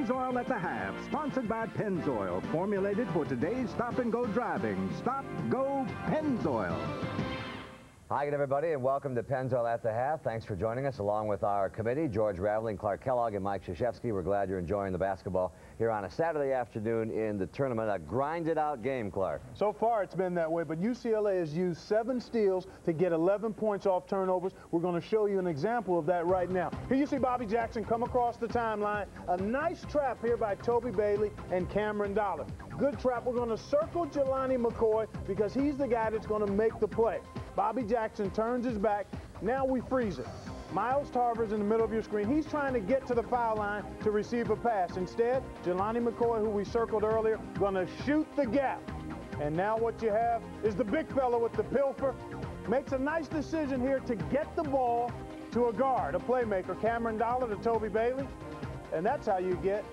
Pennzoil at the half, sponsored by Pennzoil, formulated for today's stop-and-go driving. Stop, go, Pennzoil. Hi again, everybody, and welcome to Pennzoil at the Half. Thanks for joining us, along with our committee, George Raveling, Clark Kellogg, and Mike Krzyzewski. We're glad you're enjoying the basketball here on a Saturday afternoon in the tournament. A grinded-out game, Clark. So far, it's been that way, but UCLA has used 7 steals to get 11 points off turnovers. We're going to show you an example of that right now. Here you see Bobby Jackson come across the timeline. A nice trap here by Toby Bailey and Cameron Dollar. Good trap. We're going to circle Jelani McCoy because he's the guy that's going to make the play. Bobby Jackson turns his back. Now we freeze it. Miles Tarver's in the middle of your screen. He's trying to get to the foul line to receive a pass. Instead, Jelani McCoy, who we circled earlier, going to shoot the gap. And now what you have is the big fella with the pilfer. Makes a nice decision here to get the ball to a guard, a playmaker, Cameron Dollar to Toby Bailey. And that's how you get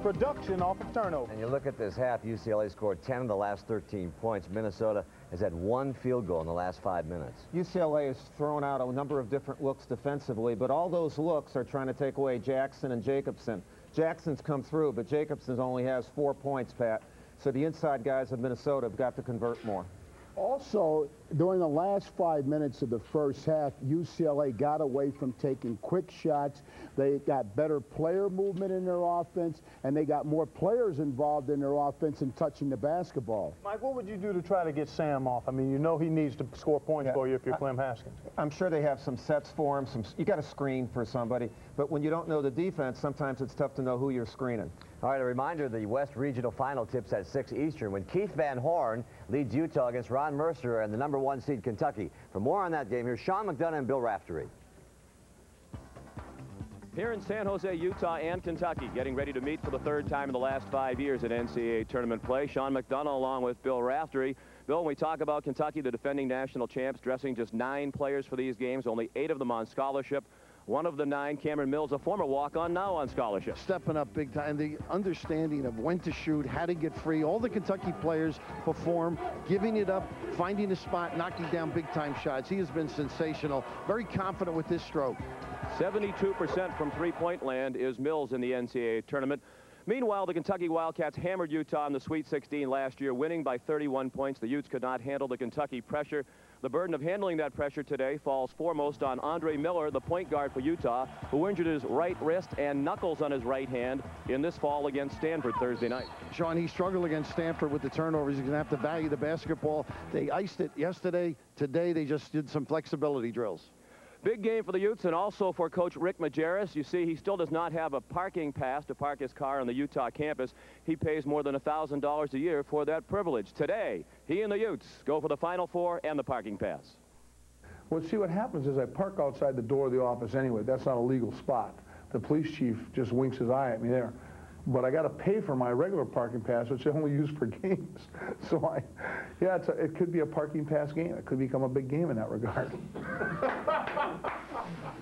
production off of turnover. And you look at this half, UCLA scored 10 of the last 13 points. Minnesota has had 1 field goal in the last 5 minutes. UCLA has thrown out a number of different looks defensively, but all those looks are trying to take away Jackson and Jacobson. Jackson's come through, but Jacobson only has 4 points, Pat. So the inside guys of Minnesota have got to convert more. Also, during the last 5 minutes of the first half, UCLA got away from taking quick shots. They got better player movement in their offense, and they got more players involved in their offense and touching the basketball. Mike, what would you do to try to get Sam off? I mean, you know he needs to score points for you if you're Clem Haskins. I'm sure they have some sets for him. You got to screen for somebody, but when you don't know the defense, sometimes it's tough to know who you're screening. All right, a reminder, the West Regional Final tips at 6 Eastern when Keith Van Horn leads Utah against Ron Mercer and the #1 seed Kentucky. For more on that game, here's Sean McDonough and Bill Raftery. Here in San Jose, Utah and Kentucky, getting ready to meet for the 3rd time in the last 5 years at NCAA tournament play. Sean McDonough along with Bill Raftery. Bill, when we talk about Kentucky, the defending national champs, dressing just 9 players for these games, only 8 of them on scholarship. One of the 9, Cameron Mills, a former walk-on, now on scholarship. Stepping up big time. The understanding of when to shoot, how to get free. All the Kentucky players perform, giving it up, finding a spot, knocking down big-time shots. He has been sensational. Very confident with his stroke. 72% from three-point land is Mills in the NCAA tournament. Meanwhile, the Kentucky Wildcats hammered Utah in the Sweet 16 last year, winning by 31 points. The Utes could not handle the Kentucky pressure. The burden of handling that pressure today falls foremost on Andre Miller, the point guard for Utah, who injured his right wrist and knuckles on his right hand in this fall against Stanford Thursday night. Sean, he struggled against Stanford with the turnovers. He's going to have to value the basketball. They iced it yesterday. Today, they just did some flexibility drills. Big game for the Utes and also for Coach Rick Majerus. You see, he still does not have a parking pass to park his car on the Utah campus. He pays more than $1,000 a year for that privilege. Today, he and the Utes go for the Final Four and the parking pass. Well, see, what happens is I park outside the door of the office anyway. That's not a legal spot. The police chief just winks his eye at me there. But I got to pay for my regular parking pass, which I only use for games. So it could be a parking pass game. It could become a big game in that regard.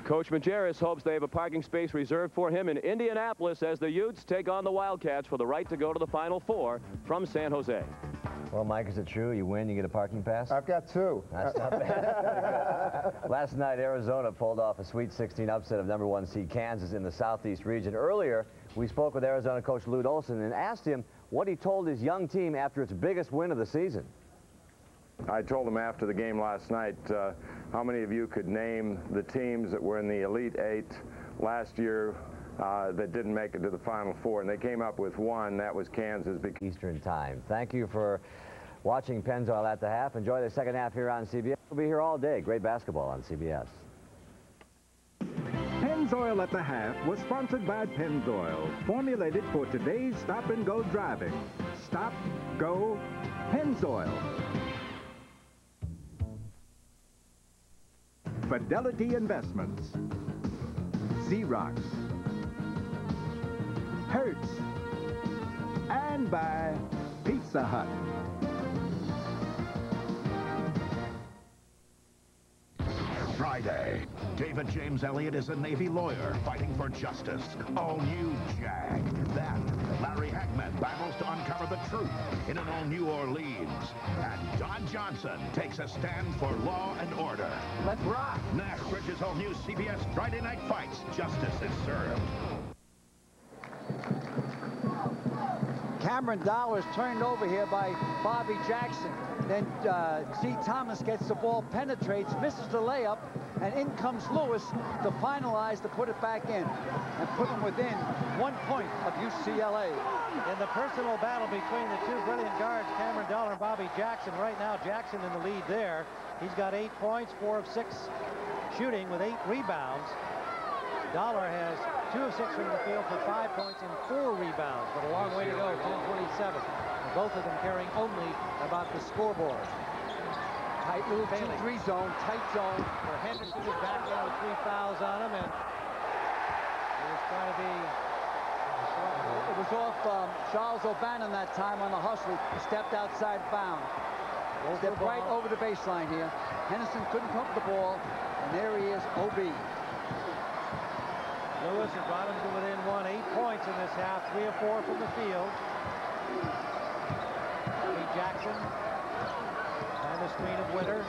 Coach Majerus hopes they have a parking space reserved for him in Indianapolis as the Utes take on the Wildcats for the right to go to the Final Four from San Jose. Well, Mike, is it true? You win, you get a parking pass? I've got 2. That's not bad. Last night, Arizona pulled off a Sweet 16 upset of #1 seed Kansas in the Southeast region. Earlier, we spoke with Arizona coach Lute Olson and asked him what he told his young team after its biggest win of the season. I told him after the game last night, how many of you could name the teams that were in the Elite 8 last year that didn't make it to the Final Four, and they came up with 1. That was Kansas. Eastern time. Thank you for watching Pennzoil at the half. Enjoy the second half here on CBS. We'll be here all day. Great basketball on CBS. Pennzoil at the half was sponsored by Pennzoil, formulated for today's stop-and-go driving. Stop, go, Pennzoil. Fidelity Investments, Xerox, Hertz, and by Pizza Hut. Friday, David James Elliott is a Navy lawyer fighting for justice. All-new Jag. Then, Larry Hagman battles to uncover the truth in an all-New Orleans. And Don Johnson takes a stand for law and order. Let's rock! Nash Bridges' all-new CBS Friday Night Fights. Justice is served. Cameron Dollar is turned over here by Bobby Jackson. Then G. Thomas gets the ball, penetrates, misses the layup, and in comes Lewis to finalize to put it back in and put them within 1 point of UCLA. In the personal battle between the two brilliant guards, Cameron Dollar and Bobby Jackson, right now Jackson in the lead there. He's got 8 points, 4 of 6 shooting with 8 rebounds. Dollar has 2 of 6 from the field for 5 points and 4 rebounds, but a long way to go, 10-27. And both of them carrying only about the scoreboard. Tight little 2-3 zone, tight zone. Where Henderson is back in with 3 fouls on him, and it was trying to be... It was off Charles O'Bannon that time on the hustle. He stepped outside bounds. Stepped right over the baseline here. Henderson couldn't pump the ball, and there he is, OB. Lewis has brought him to within 8 points in this half, 3 of 4 from the field. Bobby Jackson and the screen of Winter.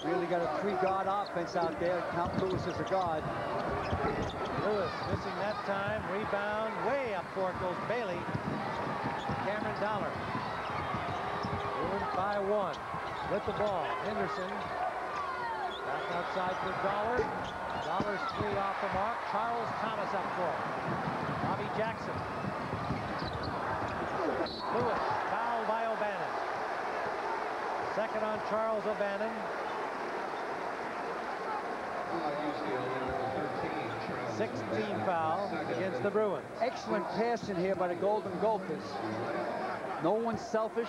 Really got a 3-guard offense out there. Count Lewis as a guard. Lewis missing that time. Rebound. Way up court goes Bailey. Cameron Dollar. Bruins by 1. With the ball. Henderson. Back outside for Dollar. Dollar's 3 off the mark. Charles Thomas up court. Bobby Jackson. Lewis. Fouled by O'Bannon. Second on Charles O'Bannon. 16 foul against the Bruins. Excellent passing here by the Golden Gophers. No one's selfish.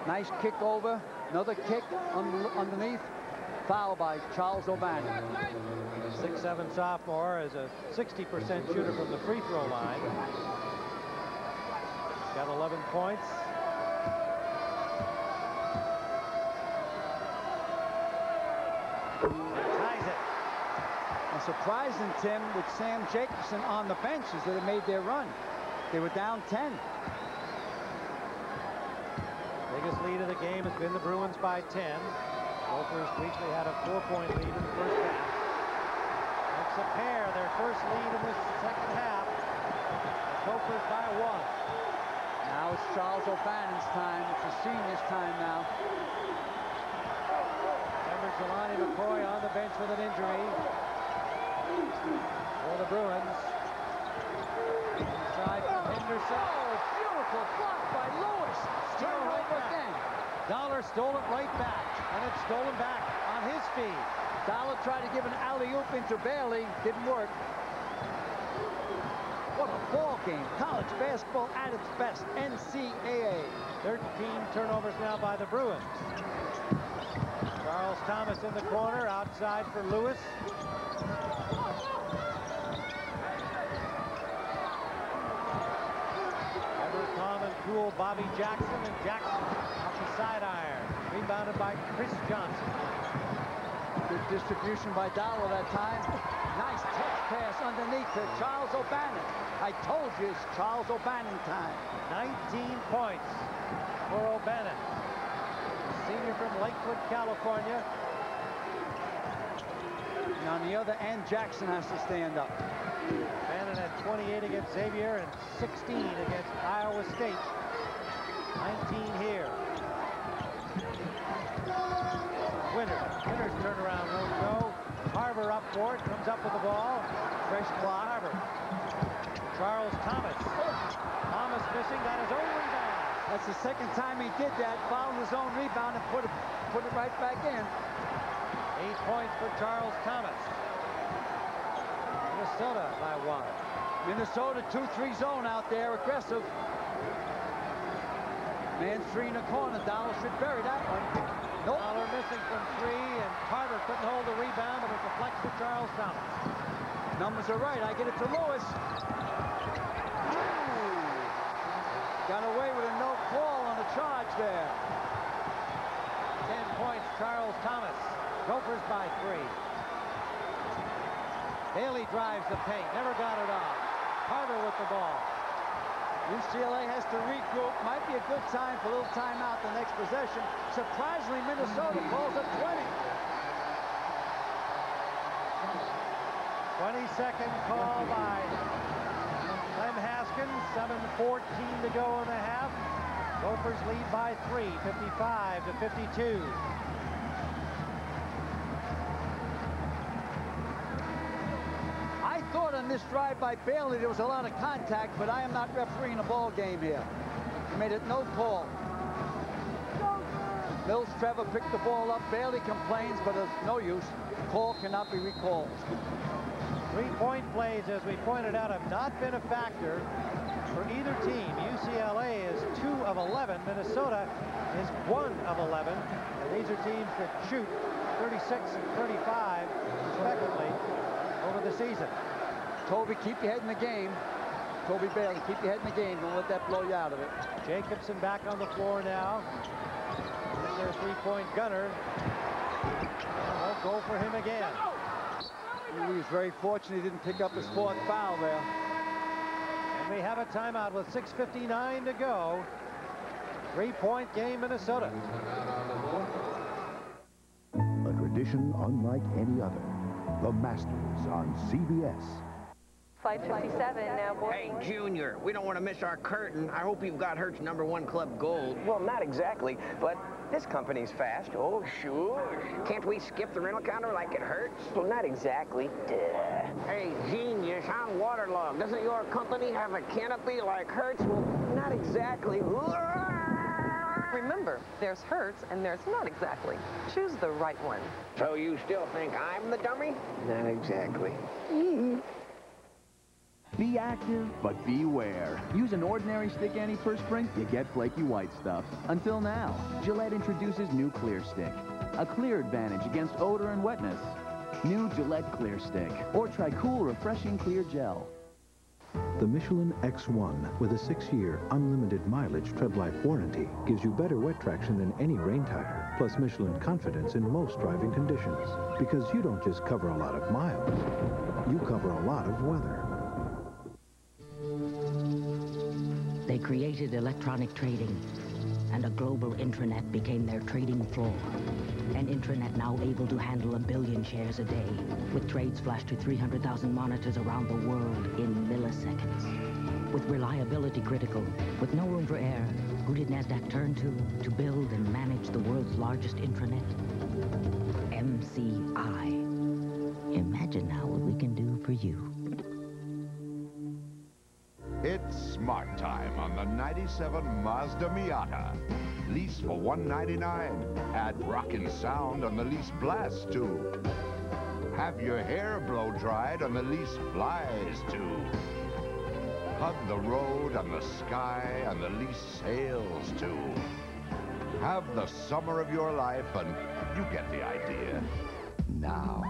Nice kick over. Another kick underneath. Foul by Charles O'Bannon. 6'7" sophomore is a 60% shooter from the free throw line. Got 11 points. Surprising, Tim, with Sam Jacobson on the benches that have made their run. They were down 10. Biggest lead of the game has been the Bruins by 10. Gophers briefly had a 4-point lead in the first half. Makes a pair, their first lead in this second half. The Gophers by 1. Now it's Charles O'Bannon's time. It's the senior's time now. Remember Jelani McCoy on the bench with an injury. For the Bruins. Inside from Henderson. Oh, beautiful block by Lewis. Stole right again. Dollar stole it right back, and it's stolen back on his feet. Dollar tried to give an alley-oop into Bailey. Didn't work. What a ball game. College basketball at its best. NCAA. 13 turnovers now by the Bruins. Charles Thomas in the corner, outside for Lewis. Cool Bobby Jackson, and Jackson off the side iron. Rebounded by Chris Johnson. Good distribution by Dollar that time. Nice touch pass underneath to Charles O'Bannon. I told you it's Charles O'Bannon time. 19 points for O'Bannon. Senior from Lakewood, California. And on the other end, Jackson has to stand up. Bannon had 28 against Xavier and 16 against Iowa State. 19 here. Winter's turnaround won't go. Harbour up for it, comes up with the ball. Fresh clock. Harbour. Charles Thomas. Thomas missing, got his own rebound. That's the second time he did that, fouled his own rebound and put it right back in. 8 points for Charles Thomas. Minnesota by 1. Minnesota 2-3 zone out there, aggressive. Man 3 in the corner. Dollar should bury that one. Nope. Dollar missing from 3, and Carter couldn't hold the rebound, but it deflects to Charles Thomas. Numbers are right. I get it to Lewis. Ooh. Got away with a no call on the charge there. 10 points, Charles Thomas. Gophers by 3. Bailey drives the paint, never got it off. Carter with the ball. UCLA has to regroup. Might be a good time for a little timeout the next possession. Surprisingly, Minnesota calls a 20. 22nd call by Clem Haskins. 7:14 to go in the half. Gophers lead by 3, 55 to 52. I thought on this drive by Bailey there was a lot of contact, but I am not refereeing a ball game here. He made it no call. Mills Trevor picked the ball up. Bailey complains, but it's no use. Call cannot be recalled. Three-point plays, as we pointed out, have not been a factor for either team. UCLA is 2 of 11. Minnesota is 1 of 11. And these are teams that shoot 36 and 35, respectively, over the season. Toby, keep your head in the game. Toby Bailey, keep your head in the game. Don't let that blow you out of it. Jacobson back on the floor now. Here's their three-point gunner. And won't go for him again. He was very fortunate he didn't pick up his 4th foul there. And we have a timeout with 6:59 to go. 3-point game, Minnesota. A tradition unlike any other. The Masters on CBS. Flight 57 now boarding. Hey, Junior, we don't want to miss our curtain. I hope you've got Hertz #1 Club Gold. Well, not exactly, but this company's fast. Oh, sure. Can't we skip the rental counter like it hurts? Well, not exactly. Duh. Hey, genius, I'm waterlogged. Doesn't your company have a canopy like Hertz? Well, not exactly. Remember, there's Hertz and there's not exactly. Choose the right one. So you still think I'm the dummy? Not exactly. Be active, but beware. Use an ordinary stick antiperspirant, you get flaky white stuff. Until now, Gillette introduces new Clear Stick. A clear advantage against odor and wetness. New Gillette Clear Stick. Or try Cool Refreshing Clear Gel. The Michelin X1 with a 6-year unlimited mileage tread-life warranty gives you better wet traction than any rain tire, plus Michelin confidence in most driving conditions. Because you don't just cover a lot of miles, you cover a lot of weather. They created electronic trading, and a global intranet became their trading floor. An intranet now able to handle 1 billion shares a day, with trades flashed to 300,000 monitors around the world in milliseconds. With reliability critical, with no room for error, who did NASDAQ turn to build and manage the world's largest intranet? MCI. Imagine now what we can do for you. It's smart time on the 97 Mazda Miata. Lease for $199. Add rockin' sound on the lease Blast 2. Have your hair blow dried on the lease Flies 2. Hug the road on the sky on the lease Sails 2. Have the summer of your life and you get the idea. Now,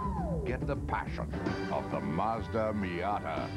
get the passion of the Mazda Miata.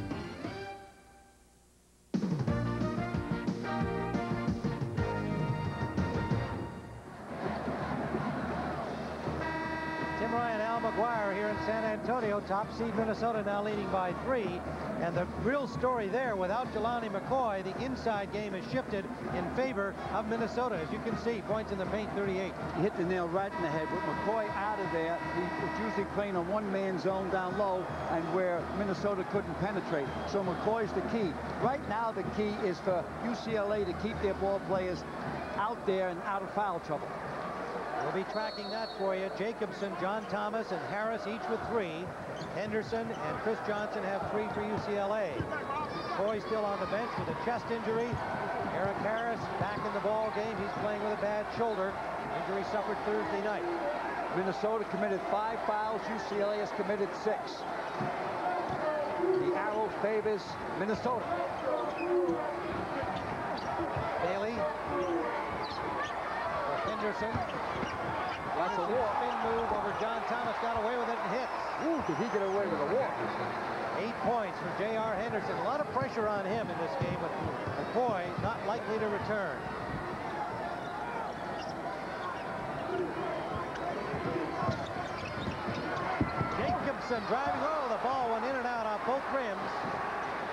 Tim Ryan, Al McGuire here in San Antonio. Top seed Minnesota now leading by 3. And the real story there, without Jelani McCoy, the inside game has shifted in favor of Minnesota. As you can see, points in the paint, 38. He hit the nail right in the head. With McCoy out of there, he was usually playing a one-man zone down low and where Minnesota couldn't penetrate. So McCoy's the key. Right now, the key is for UCLA to keep their ball players out there and out of foul trouble. We'll be tracking that for you. Jacobson, John Thomas, and Harris each with 3. Henderson and Chris Johnson have 3 for UCLA. McCoy still on the bench with a chest injury. Eric Harris back in the ball game. He's playing with a bad shoulder. Injury suffered Thursday night. Minnesota committed 5 fouls. UCLA has committed 6. The arrow favors Minnesota. Bailey. Henderson. That's a walk. Spin move over John Thomas. Got away with it and hits. Ooh, did he get away with a walk? 8 points for J.R. Henderson. A lot of pressure on him in this game, with McCoy not likely to return. Jacobson driving. Oh, the ball went in and out on both rims.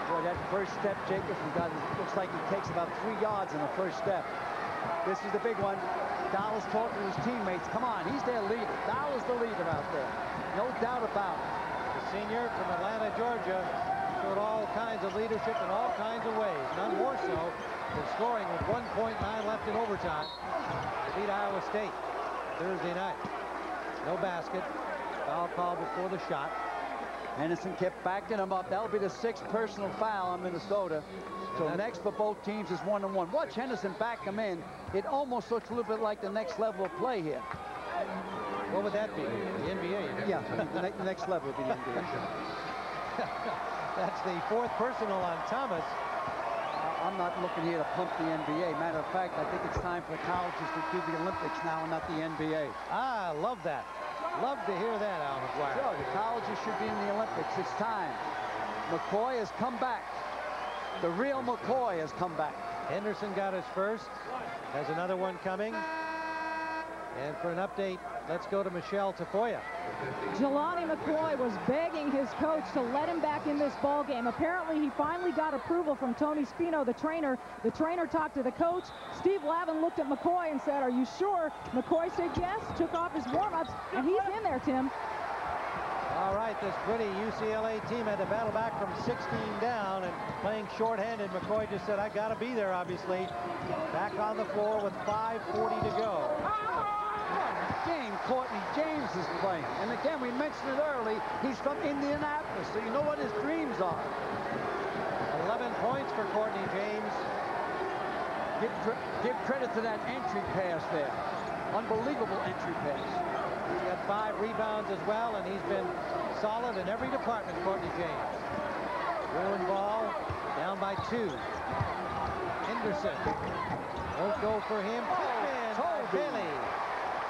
Boy, that first step Jacobson got, looks like he takes about 3 yards in the first step. This is the big one. Dallas talking to his teammates. Come on, he's their leader. Dallas the leader out there. No doubt about it. The senior from Atlanta, Georgia, showed all kinds of leadership in all kinds of ways. None more so than scoring with 1.9 left in overtime to beat Iowa State Thursday night. No basket. Foul call before the shot. Henderson kept backing him up. That'll be the 6th personal foul on Minnesota. So next for both teams is 1-on-1. Watch Henderson back him in. It almost looks a little bit like the next level of play here. What would that be? The NBA? Yeah, the next level would be the NBA. That's the 4th personal on Thomas. I'm not looking here to pump the NBA. Matter of fact, I think it's time for the colleges to do the Olympics now and not the NBA. Ah, love that. Love to hear that, Al McGuire. Sure, the colleges should be in the Olympics. It's time. McCoy has come back. The real McCoy has come back. Henderson got his first. Has another one coming. And for an update, let's go to Michelle Tafoya. Jelani McCoy was begging his coach to let him back in this ball game. Apparently, he finally got approval from Tony Spino, the trainer. The trainer talked to the coach. Steve Lavin looked at McCoy and said, "Are you sure?" McCoy said yes, took off his warm-ups, and he's in there, Tim. All right, this gritty UCLA team had to battle back from 16 down and playing shorthanded. McCoy just said, "I got to be there, obviously." Back on the floor with 5:40 to go. Game Courtney James is playing. And again, we mentioned it early, he's from Indianapolis, so you know what his dreams are. 11 points for Courtney James. Give credit to that entry pass there. Unbelievable entry pass. He's got 5 rebounds as well, and he's been solid in every department, Courtney James. Bruin ball, down by 2. Henderson won't go for him. Toby.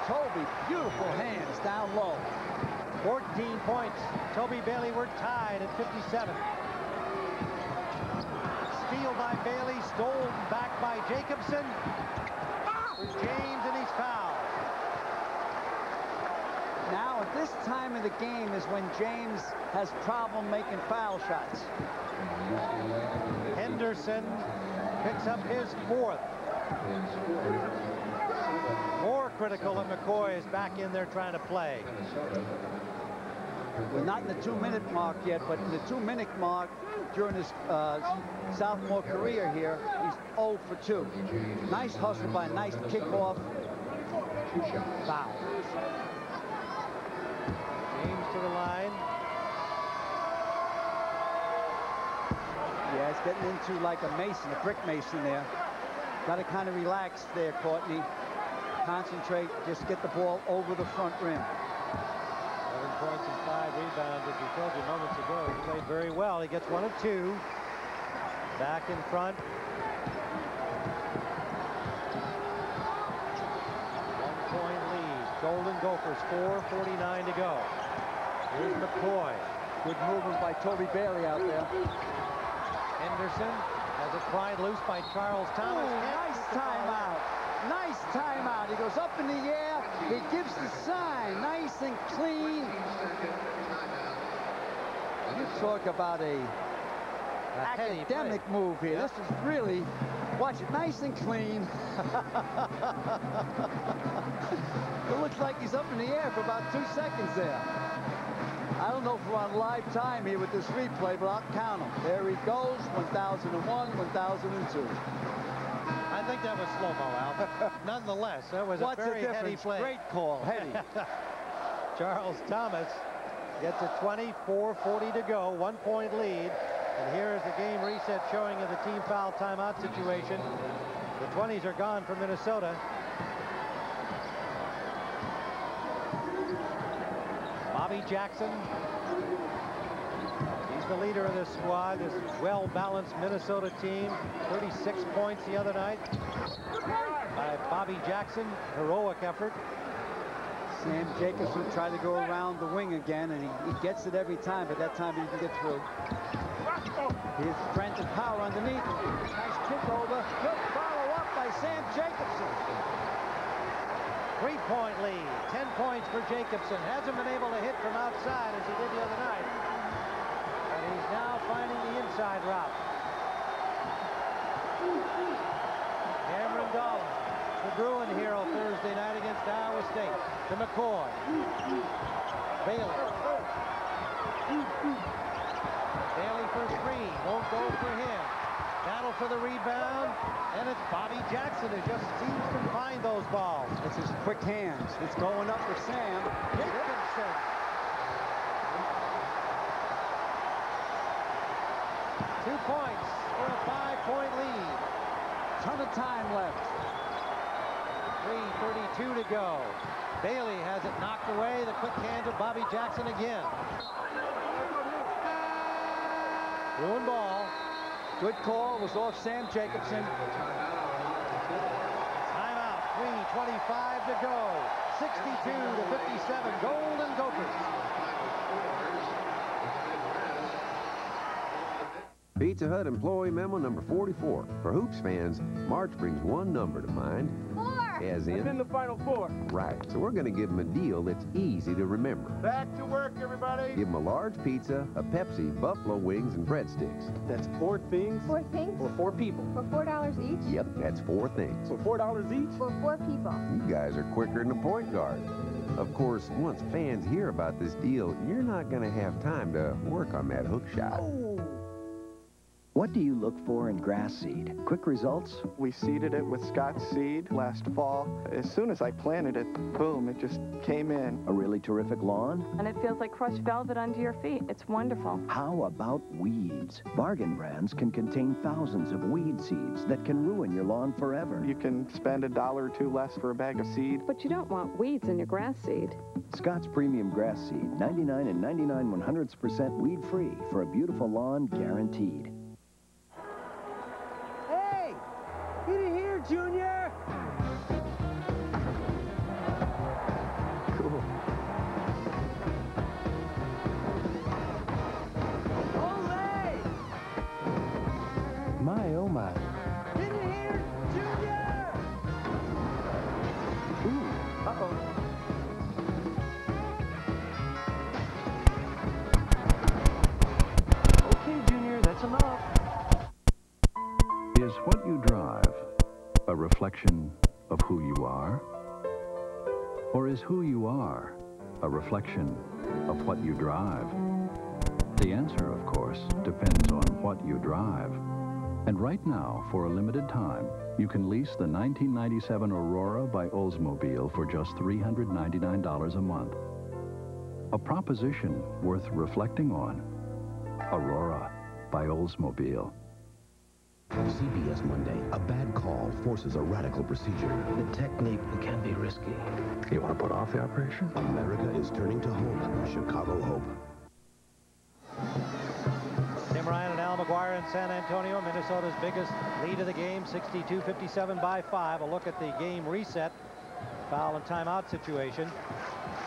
Toby, beautiful hands down low. 14 points. Toby Bailey, we're tied at 57. Steal by Bailey, stolen back by Jacobson. For James, and he's fouled. Now, at this time of the game is when James has problem making foul shots. Henderson picks up his 4th. More critical that McCoy is back in there trying to play. We're not in the 2-minute mark yet, but in the 2-minute mark during his sophomore career here, he's 0 for 2. Nice hustle by a nice kickoff. Foul. James to the line. Yeah, it's getting into like a mason, a brick mason there. Got to kind of relax there, Courtney. Concentrate, just get the ball over the front rim. 11 points and 5 rebounds, as we told you moments ago. He played very well. He gets 1 of 2. Back in front. 1-point lead. Golden Gophers, 4:49 to go. Here's McCoy. Good movement by Toby Bailey out there. Henderson has it pried loose by Charles Thomas. Nice timeout. Nice timeout. He goes up in the air. He gives the sign. Nice and clean. You talk about a academic move here. This is really, watch it, nice and clean. It looks like he's up in the air for about 2 seconds there. I don't know if we're on live time here with this replay, but I'll count them. There he goes, 1001, 1002. I think that was slow-mo, Al. Nonetheless, that was a very heady play. Great call, heady. Charles Thomas gets a 24:40 to go, 1-point lead. And here is the game reset showing of the team foul timeout situation. The 20s are gone for Minnesota. Bobby Jackson. He's the leader of this squad, this well-balanced Minnesota team. 36 points the other night by Bobby Jackson. Heroic effort. Sam Jacobson tried to go around the wing again, and he gets it every time, but that time he didn't get through. Here's Brandon Power underneath. Nice kick over. Good follow-up by Sam Jacobson. 3-point lead. 10 points for Jacobson. Hasn't been able to hit from outside as he did the other night. But he's now finding the inside route. Cameron Dolan, the Bruin hero Thursday night against Iowa State. To McCoy. Bailey. Bailey for three. Won't go for him. Battle for the rebound, and it's Bobby Jackson who just seems to find those balls. It's his quick hands. It's going up for Sam Jacobson. 2 points for a 5-point lead. Ton of time left. 3:32 to go. Bailey has it knocked away. The quick hands of Bobby Jackson again. Bruin ball. Good call. It was off Sam Jacobson. Timeout. 3:25 to go. 62-57. Golden Gophers. Pizza Hut employee memo number 44. For Hoops fans, March brings one number to mind. 4. As in? That's in the Final Four. Right. So we're going to give them a deal that's easy to remember. Back to work, everybody. Give them a large pizza, a Pepsi, buffalo wings, and breadsticks. That's 4 things. 4 things? For 4 people. For $4 each? Yep, that's 4 things. For $4 each? For 4 people. You guys are quicker than a point guard. Of course, once fans hear about this deal, you're not going to have time to work on that hook shot. What do you look for in grass seed? Quick results? We seeded it with Scott's seed last fall. As soon as I planted it, boom, it just came in. A really terrific lawn? And it feels like crushed velvet under your feet. It's wonderful. How about weeds? Bargain brands can contain thousands of weed seeds that can ruin your lawn forever. You can spend $1 or $2 less for a bag of seed. But you don't want weeds in your grass seed. Scott's Premium Grass Seed, 99 and 99 100% weed-free for a beautiful lawn guaranteed. Get in here, Junior! Cool. Ole! My, oh my. Get in here, Junior! Ooh, uh-oh. Okay, Junior, that's enough. Is what you drive a reflection of who you are? Or is who you are a reflection of what you drive? The answer, of course, depends on what you drive. And right now, for a limited time, you can lease the 1997 Aurora by Oldsmobile for just $399 a month. A proposition worth reflecting on. Aurora by Oldsmobile. CBS Monday, a bad call forces a radical procedure. The technique can be risky. You want to put off the operation? America is turning to hope. Chicago Hope. Tim Ryan and Al McGuire in San Antonio. Minnesota's biggest lead of the game, 62-57 by 5. A look at the game reset, foul and timeout situation.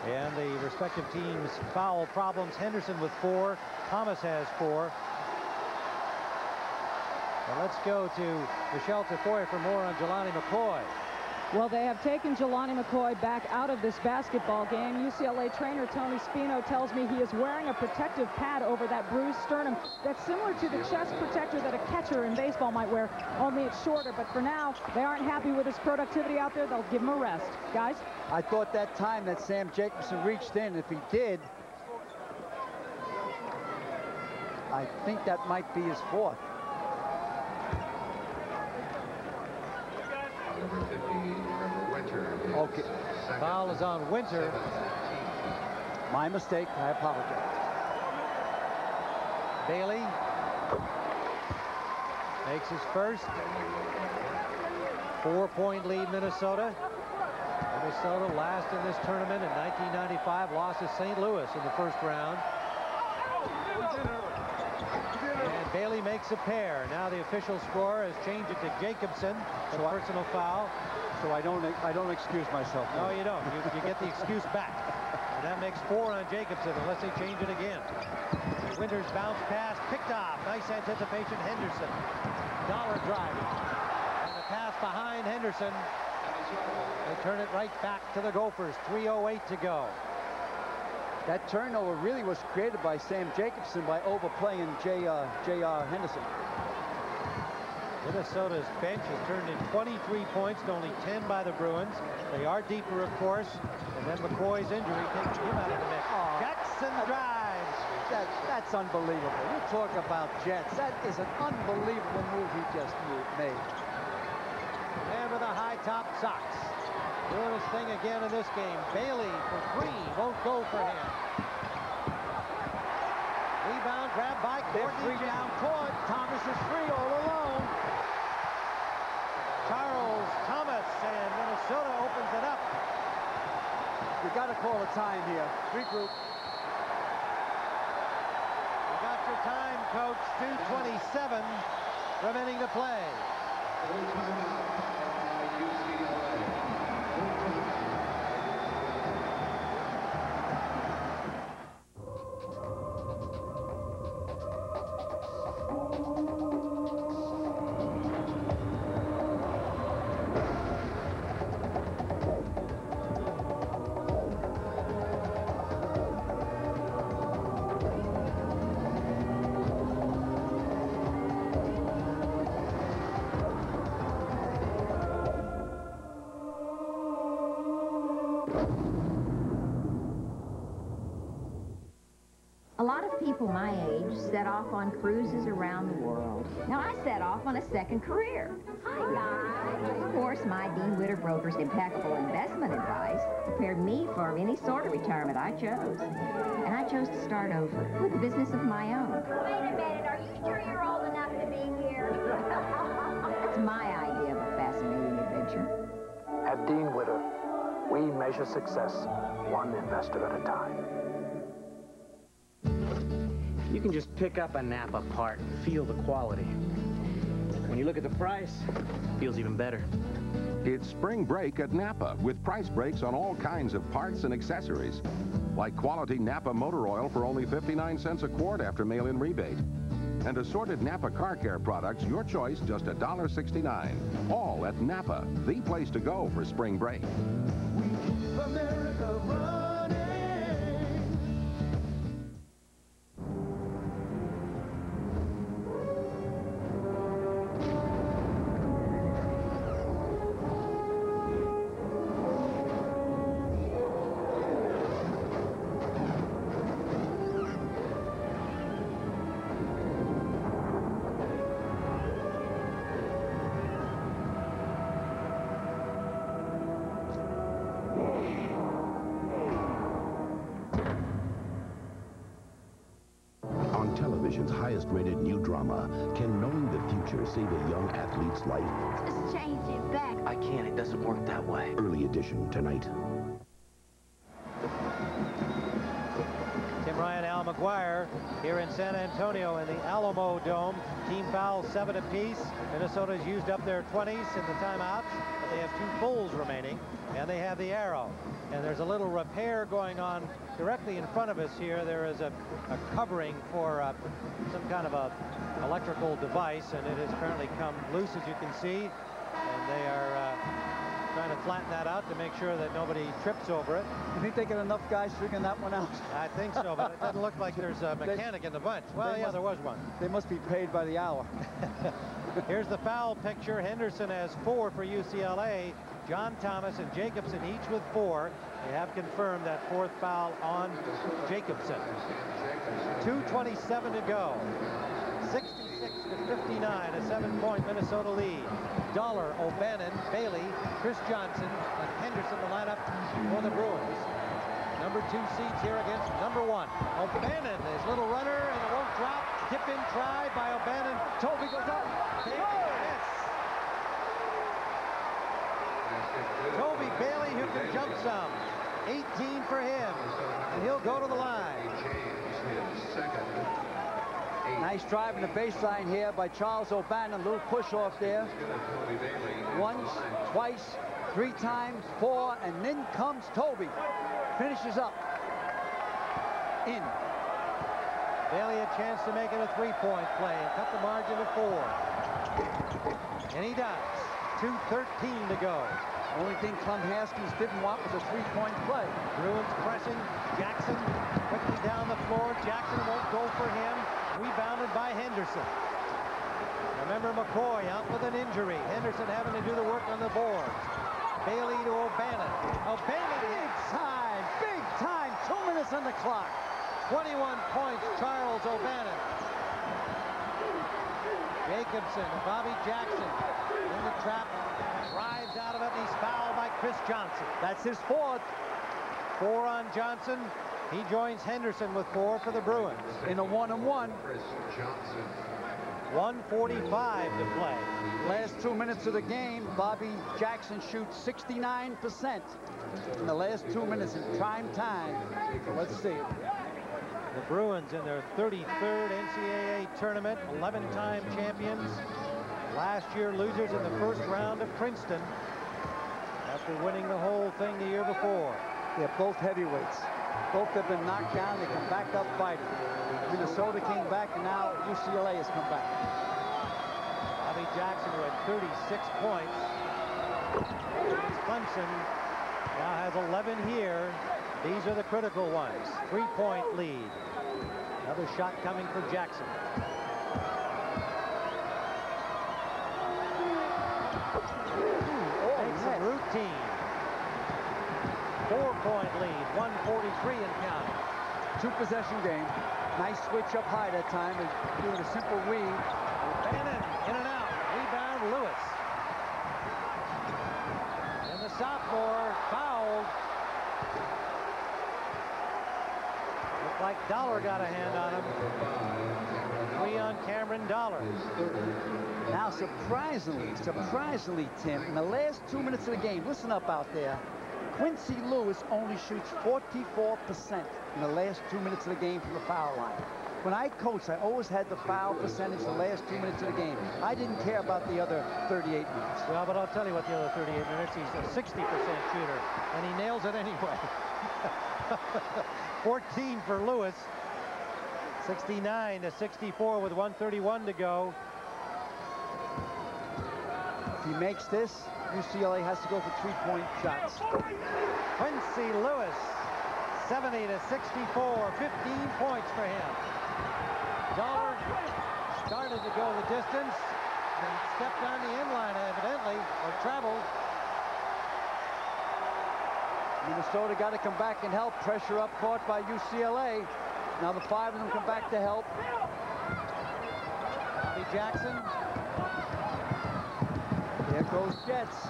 And the respective teams' foul problems. Henderson with 4. Thomas has 4. And let's go to Michelle Tafoya for more on Jelani McCoy. Well, they have taken Jelani McCoy back out of this basketball game. UCLA trainer Tony Spino tells me he is wearing a protective pad over that bruised sternum that's similar to the chest protector that a catcher in baseball might wear, only it's shorter. But for now, they aren't happy with his productivity out there. They'll give him a rest. Guys? I thought that time that Sam Jacobson reached in, if he did, I think that might be his 4th. Okay. Foul is on Winter. My mistake. I apologize. Bailey makes his first. 4-point lead, Minnesota. Minnesota last in this tournament in 1995, lost to St. Louis in the first round. And Bailey makes a pair. Now the official score has changed it to Jacobson. A personal foul. So I don't excuse myself. No, you don't. You get the excuse back. And that makes 4 on Jacobson unless they change it again. Winters bounce pass, picked off. Nice anticipation, Henderson. Dollar driving. And the pass behind Henderson. They turn it right back to the Gophers. 3:08 to go. That turnover really was created by Sam Jacobson by overplaying J.R. Henderson. Minnesota's bench has turned in 23 points to only 10 by the Bruins. They are deeper, of course. And then McCoy's injury takes him out of the mix. Jackson drives. That's unbelievable. You talk about Jets. That is an unbelievable move he just made. And with a high top socks. Doing his thing again in this game. Bailey for three. Won't go for him. Rebound grabbed by Courtney down court. Thomas is free all alone. Charles Thomas, and Minnesota opens it up. You got to call a time here. Regroup. You got your time, Coach. 2:27 remaining to play. A lot of people my age set off on cruises around the world. Now, I set off on a second career. Hi, guys. Of course, my Dean Witter Broker's impeccable investment advice prepared me for any sort of retirement I chose. And I chose to start over with a business of my own. Wait a minute, are you sure you're old enough to be here? That's my idea of a fascinating adventure. At Dean Witter, we measure success one investor at a time. You can just pick up a Napa part and feel the quality. When you look at the price, it feels even better. It's spring break at Napa with price breaks on all kinds of parts and accessories. Like quality Napa motor oil for only 59 cents a quart after mail-in rebate. And assorted Napa car care products, your choice, just $1.69. All at Napa, the place to go for spring break. We keep America running. Television's highest-rated new drama, Can Knowing the Future Save a Young Athlete's Life? Just change it back. I can't. It doesn't work that way. Early edition tonight. Tim Ryan, Al McGuire here in San Antonio in the Alamo Dome. Team fouls 7 apiece. Minnesota's used up their 20s in the timeouts, but they have 2 fulls remaining, and they have the arrow. And there's a little repair going on directly in front of us here. There is a covering for some kind of a electrical device, and it has currently come loose, as you can see. And they are trying to flatten that out to make sure that nobody trips over it. You think they get enough guys figuring that one out? I think so, but it doesn't look like there's a mechanic in the bunch. Well, yeah, there was one. They must be paid by the hour. Here's the foul picture. Henderson has 4 for UCLA. John Thomas and Jacobson each with 4. They have confirmed that 4th foul on Jacobson. 2:27 to go. 66-59, a 7-point Minnesota lead. Dollar, O'Bannon, Bailey, Chris Johnson, and Henderson the lineup for the Bruins. Number 2 seeds here against number 1. O'Bannon, his little runner, and it won't drop. Tip in try by O'Bannon. Toby goes up. Toby Bailey, who can jump some. 18 for him, and he'll go to the line. Nice drive in the baseline here by Charles O'Bannon. Little push off there. Once, twice, 3 times, 4, and then comes Toby. Finishes up. In. Bailey a chance to make it a 3-point play and cut the margin to 4. And he does. 2:13 to go. Only thing Clem Haskins didn't want was a 3-point play. Bruins pressing. Jackson quickly down the floor. Jackson won't go for him. Rebounded by Henderson. Remember McCoy out with an injury. Henderson having to do the work on the boards. Bailey to O'Bannon. O'Bannon. Big time. 2 minutes on the clock. 21 points, Charles O'Bannon. Jacobson and Bobby Jackson in the trap. Drives out of it, and he's fouled by Chris Johnson. That's his fourth. 4 on Johnson. He joins Henderson with 4 for the Bruins. In a 1-on-1. 1:45 to play. Last 2 minutes of the game, Bobby Jackson shoots 69% in the last 2 minutes in prime time. So let's see. The Bruins in their 33rd NCAA tournament, 11-time champions. Last year, losers in the first round of Princeton after winning the whole thing the year before. They're both heavyweights. Both have been knocked down. They come back up fighting. Minnesota came back, and now UCLA has come back. Bobby Jackson, who had 36 points. Clemson now has 11 here. These are the critical ones. 3-point lead. Another shot coming for Jackson. Makes a routine. 4-point lead. 1:43 and counting. 2-possession game. Nice switch up high that time and doing a simple read. Bannon in and out. Rebound Lewis. And the sophomore fouled. Looked like Dollar got a hand on him. 3 on Cameron Dollar. Now surprisingly, Tim, in the last 2 minutes of the game, listen up out there, Quincy Lewis only shoots 44% in the last 2 minutes of the game from the foul line. When I coached, I always had the foul percentage the last 2 minutes of the game. I didn't care about the other 38 minutes. Well, but I'll tell you what, the other 38 minutes, he's a 60% shooter, and he nails it anyway. 14 for Lewis. 69-64 with 1:31 to go. If he makes this, UCLA has to go for 3-point shots. Quincy Lewis, 70-64, 15 points for him. Dollar started to go the distance and stepped on the inline evidently, or traveled. Minnesota got to come back and help. Pressure up caught by UCLA. Now the 5 of them come back to help. Bobby Jackson. There goes Jets.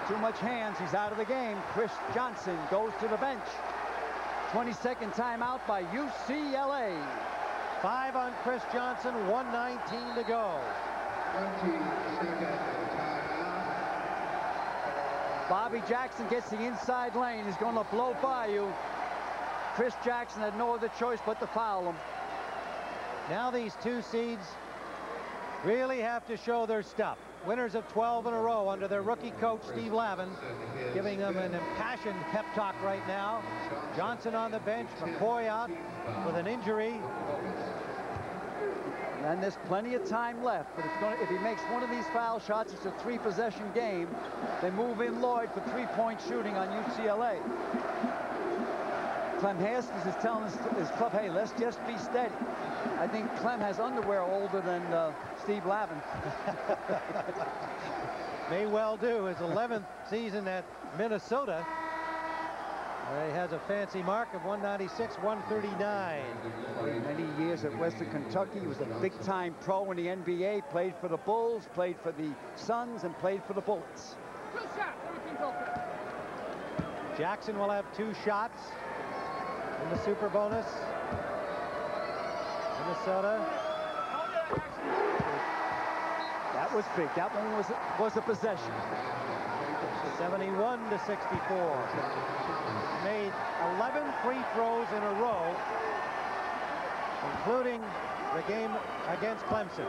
Too much hands. He's out of the game. Chris Johnson goes to the bench. 22nd timeout by UCLA. 5 on Chris Johnson. 1:19 to go. Bobby Jackson gets the inside lane. He's going to blow by you. Chris Jackson had no other choice but to foul him. Now these 2 seeds really have to show their stuff. Winners of 12 in a row under their rookie coach, Steve Lavin, giving them an impassioned pep talk right now. Johnson on the bench, McCoy out with an injury. And there's plenty of time left, but if he makes one of these foul shots, it's a 3-possession game. They move in Lloyd for 3-point shooting on UCLA. Clem Haskins is telling his club, hey, let's just be steady. I think Clem has underwear older than Steve Lavin. May well do. His 11th season at Minnesota. He has a fancy mark of 196, 139. Many years at Western Kentucky. He was a big-time pro in the NBA. Played for the Bulls, played for the Suns, and played for the Bullets. Jackson will have 2 shots in the super bonus. Minnesota. That was big. That one was a possession. 71-64. Made 11 free throws in a row, including the game against Clemson.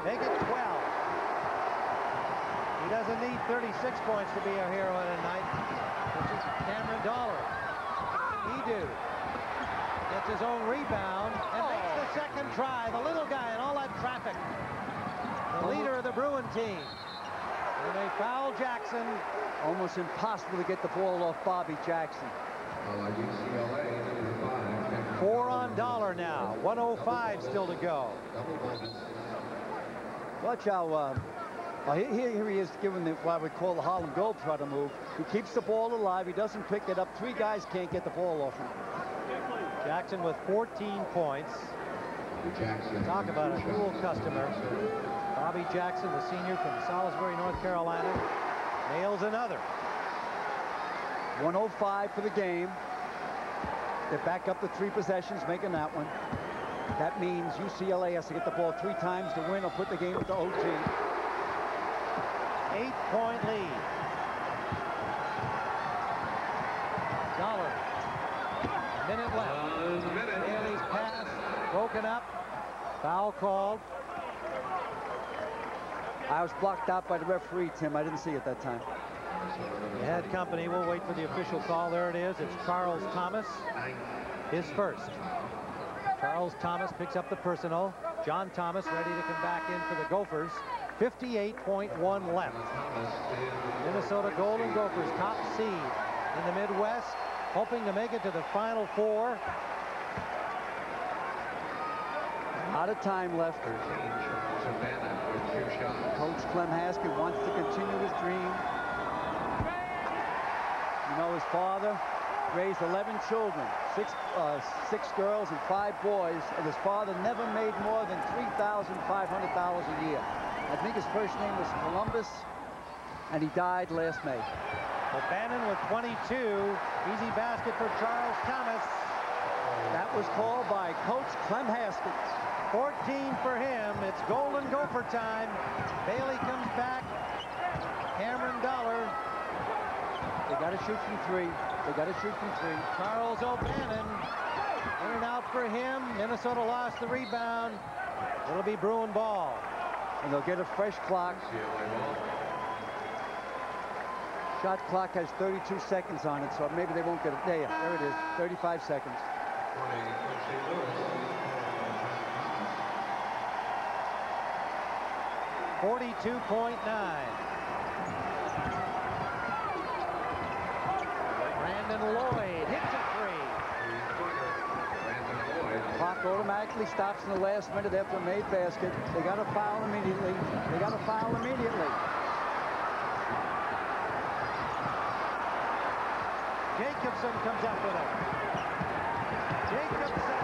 Make it 12. He doesn't need 36 points to be a hero tonight, which is Cameron Dollar. He do. Gets his own rebound and makes the second try. The little guy in all that traffic. The leader of the Bruin team. And they foul Jackson. Almost impossible to get the ball off Bobby Jackson. 4 on Dollar now. 1:05 still to go. Watch how Well, here he is giving what we call the Harlem Globetrotter move. He keeps the ball alive. He doesn't pick it up. 3 guys can't get the ball off him. Jackson with 14 points. Talk about a dual customer. Bobby Jackson, the senior from Salisbury, North Carolina, nails another. 1:05 for the game. They're back up to 3 possessions, making that one. That means UCLA has to get the ball 3 times to win or put the game into OT. 8-point lead. Dollar. Minute left. Bailey's pass broken up. Foul called. I was blocked out by the referee, Tim. I didn't see it that time. You had company. We'll wait for the official call. There it is. It's Charles Thomas. His first. Charles Thomas picks up the personal. John Thomas ready to come back in for the Gophers. 58.1 left. Minnesota Golden Gophers, top seed in the Midwest, hoping to make it to the Final Four. Out of time left. Coach Clem Haskett wants to continue his dream. You know, his father raised 11 children, six girls and 5 boys, and his father never made more than $3,500 a year. I think his first name was Columbus, and he died last May. O'Bannon with 22. Easy basket for Charles Thomas. That was called by Coach Clem Haskett. 14 for him. It's Golden Gopher time. Bailey comes back. Cameron Dollar. They got to shoot from 3. They got to shoot from 3. Charles O'Bannon. In and out for him. Minnesota lost the rebound. It'll be Bruin ball. And they'll get a fresh clock. Shot clock has 32 seconds on it, so maybe they won't get it. There it is. 35 seconds. 42.9. Brandon Lloyd hits a 3. Clock automatically stops in the last minute after a made basket. They got to foul immediately. They got to foul immediately. Jacobson comes up with it. Jacobson.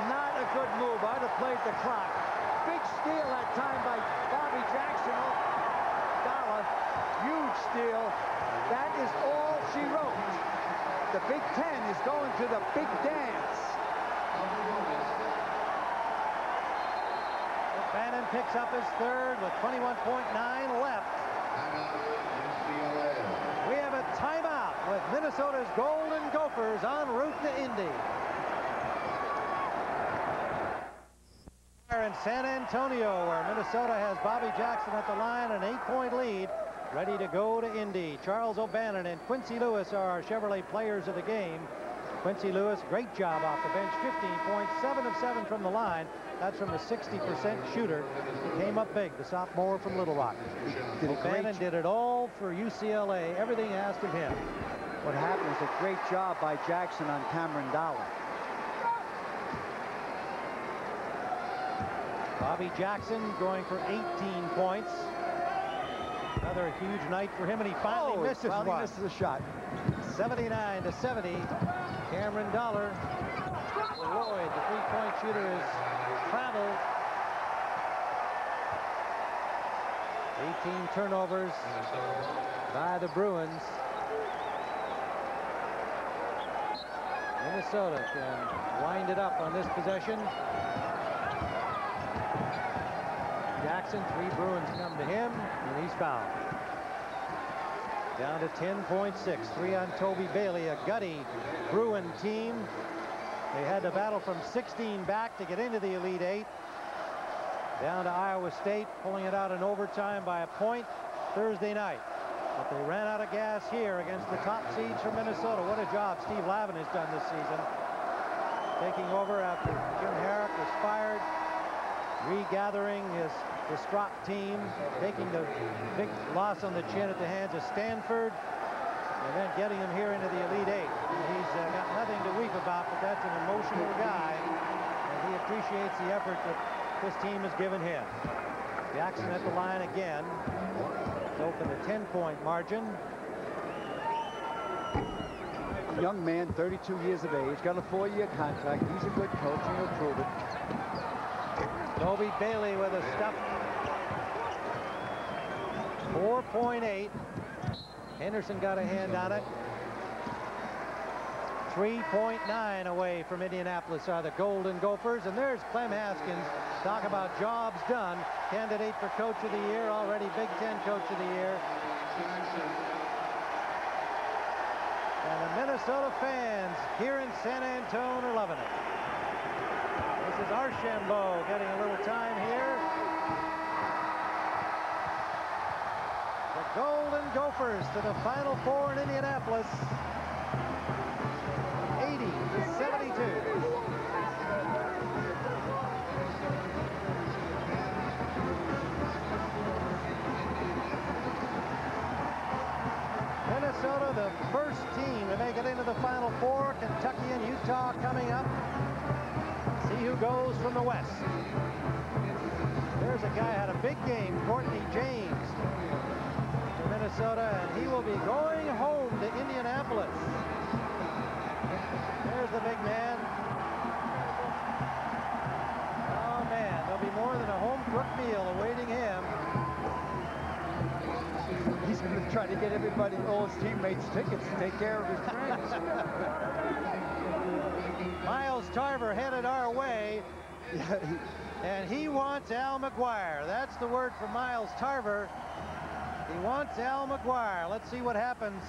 Not a good move. I'd have played the clock. Big steal that time by Bobby Jackson. Dollar. Huge steal. That is all she wrote. The Big Ten is going to the big dance. Bannon picks up his third with 21.9 left. We have a timeout with Minnesota's Golden Gophers en route to Indy. In San Antonio, where Minnesota has Bobby Jackson at the line, an 8-point lead, ready to go to Indy. Charles O'Bannon and Quincy Lewis are our Chevrolet players of the game. Quincy Lewis, great job off the bench, 15 points, 7 of 7 from the line. That's from a 60% shooter. He came up big, the sophomore from Little Rock. O'Bannon did it all for UCLA, everything asked of him. What happened was a great job by Jackson on Cameron Dollar. Bobby Jackson going for 18 points. Another huge night for him, and he finally misses one. Finally misses a shot. 79-70. Cameron Dollar. Lloyd, the 3-point shooter, has traveled. 18 turnovers by the Bruins. Minnesota can wind it up on this possession. Jackson, 3 Bruins come to him, and he's fouled. Down to 10.6, 3 on Toby Bailey, a gutty Bruin team. They had to battle from 16 back to get into the Elite 8. Down to Iowa State, pulling it out in overtime by a point Thursday night. But they ran out of gas here against the top seeds from Minnesota. What a job Steve Lavin has done this season. Taking over after Jim Herrick was fired, regathering his distraught team, taking the big loss on the chin at the hands of Stanford, and then getting him here into the Elite 8. He's got nothing to weep about, but that's an emotional guy, and he appreciates the effort that this team has given him. Jackson at the line again. It's opened a 10-point margin. Young man, 32 years of age, got a 4-year contract. He's a good coach, and he'll prove it. Toby Bailey with a stuff. 4.8. Henderson got a hand on it. 3.9 away from Indianapolis are the Golden Gophers. And there's Clem Haskins. Talk about jobs done. Candidate for Coach of the Year, already Big Ten Coach of the Year. And the Minnesota fans here in San Antonio are loving it. This is Archambault getting a little time here. The Golden Gophers to the Final Four in Indianapolis. 80-72. Minnesota, the first team to make it into the Final Four. Kentucky and Utah coming up. See who goes from the West. There's a guy who had a big game, Courtney James, for Minnesota, and he will be going home to Indianapolis. There's the big man. Oh, man, there'll be more than a home-cooked meal awaiting him. He's going to try to get everybody, all his teammates, tickets to take care of his friends. Miles Tarver headed our way, and he wants Al McGuire. That's the word for Miles Tarver. He wants Al McGuire. Let's see what happens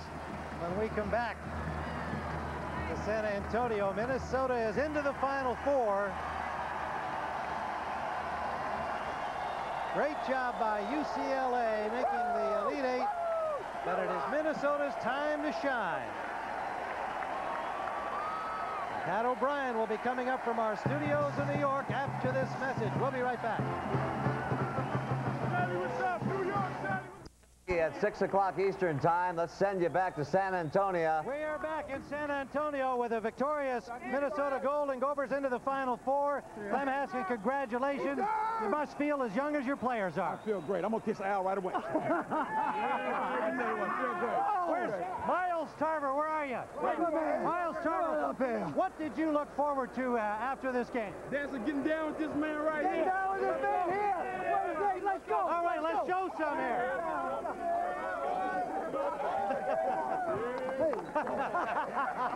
when we come back to San Antonio. Minnesota is into the Final Four. Great job by UCLA making the Elite Eight, but it is Minnesota's time to shine. Pat O'Brien will be coming up from our studios in New York after this message. We'll be right back. At 6 o'clock Eastern time, let's send you back to San Antonio. We are back in San Antonio with a victorious Minnesota Golden Gophers into the Final Four. Clem Haskins, congratulations. You must feel as young as your players are. I feel great. I'm going to kiss Al right away. Where's Miles Tarver? Where are you? Miles Tarver, what did you look forward to after this game? Getting down with this man right here. Getting down with this man here. Let's go. All right, let's show some here.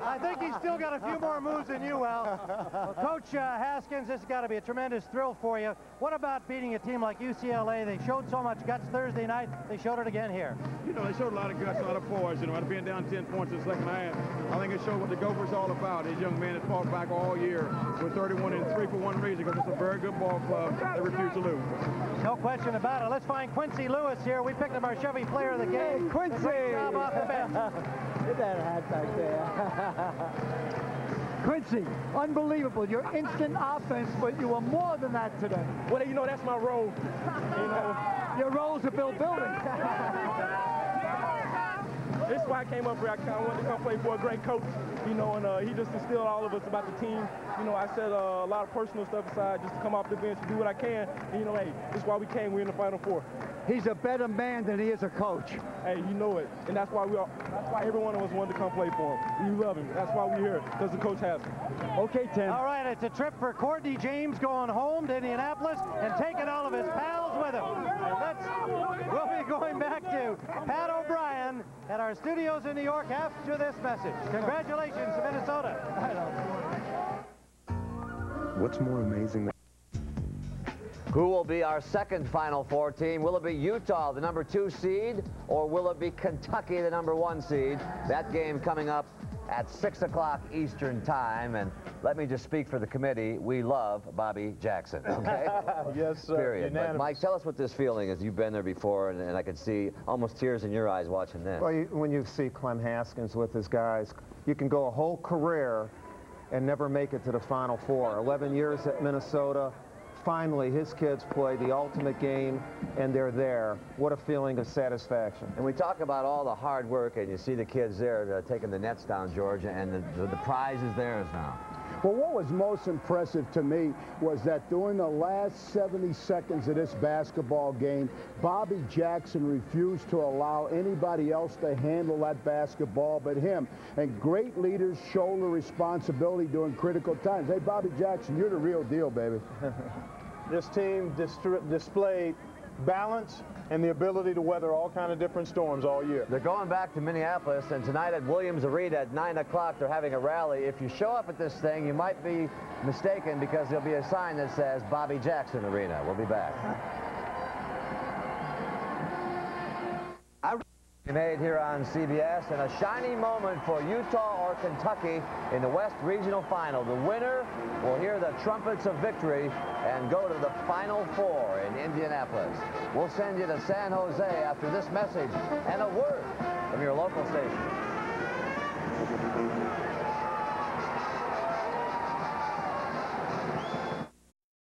I think he's still got a few more moves than you, Al. Well, Coach Haskins, this has got to be a tremendous thrill for you. What about beating a team like UCLA? They showed so much guts Thursday night. They showed it again here. You know, they showed a lot of guts, a lot of poise. You know, after being down 10 points in the second half, I think it showed what the Gophers are all about. These young men that fought back all year with 31-3 for one reason, because it's a very good ball club. They refuse to lose. No question about it. Let's find Quincy Lewis here. We picked him our Chevy player of the game. Quincy! Great job off the bench. Get that hat back there. Quincy, unbelievable. Your instant offense, but you were more than that today. Well, you know, that's my role. You know, your role is to build buildings. This is why I came up here. I kind of wanted to come play for a great coach, you know, and he just instilled all of us about the team. You know, I set a lot of personal stuff aside just to come off the bench and do what I can. And, you know, hey, this is why we came. We're in the Final Four. He's a better man than he is a coach. Hey, you know it. And that's why every one of us wanted to come play for him. We love him. That's why we're here, because the coach has him. Okay, Tim. All right, it's a trip for Courtney James going home to Indianapolis and taking all of his pals with him. And we'll be going back to Pat O'Brien at our studios in New York after this message. Congratulations to Minnesota. What's more amazing than Who will be our second Final Four team? Will it be Utah, the #2 seed, or will it be Kentucky, the #1 seed? That game coming up at 6 o'clock Eastern time. And let me just speak for the committee. We love Bobby Jackson, okay? Yes, sir. Period. But Mike, tell us what this feeling is. You've been there before, and I can see almost tears in your eyes watching this. Well, when you see Clem Haskins with his guys, you can go a whole career and never make it to the Final Four. 11 years at Minnesota. Finally, his kids play the ultimate game, and they're there. What a feeling of satisfaction. And we talk about all the hard work, and you see the kids there taking the nets down, George, and the prize is theirs now. Well, what was most impressive to me was that during the last 70 seconds of this basketball game, Bobby Jackson refused to allow anybody else to handle that basketball but him. And great leaders shoulder responsibility during critical times. Hey, Bobby Jackson, you're the real deal, baby. This team displayed balance and the ability to weather all kind of different storms all year. They're going back to Minneapolis, and tonight at Williams Arena at 9 o'clock, they're having a rally. If you show up at this thing, you might be mistaken because there'll be a sign that says Bobby Jackson Arena. We'll be back. Made here on CBS, and a shiny moment for Utah or Kentucky in the West Regional Final. The winner will hear the trumpets of victory and go to the Final Four in Indianapolis. We'll send you to San Jose after this message and a word from your local station.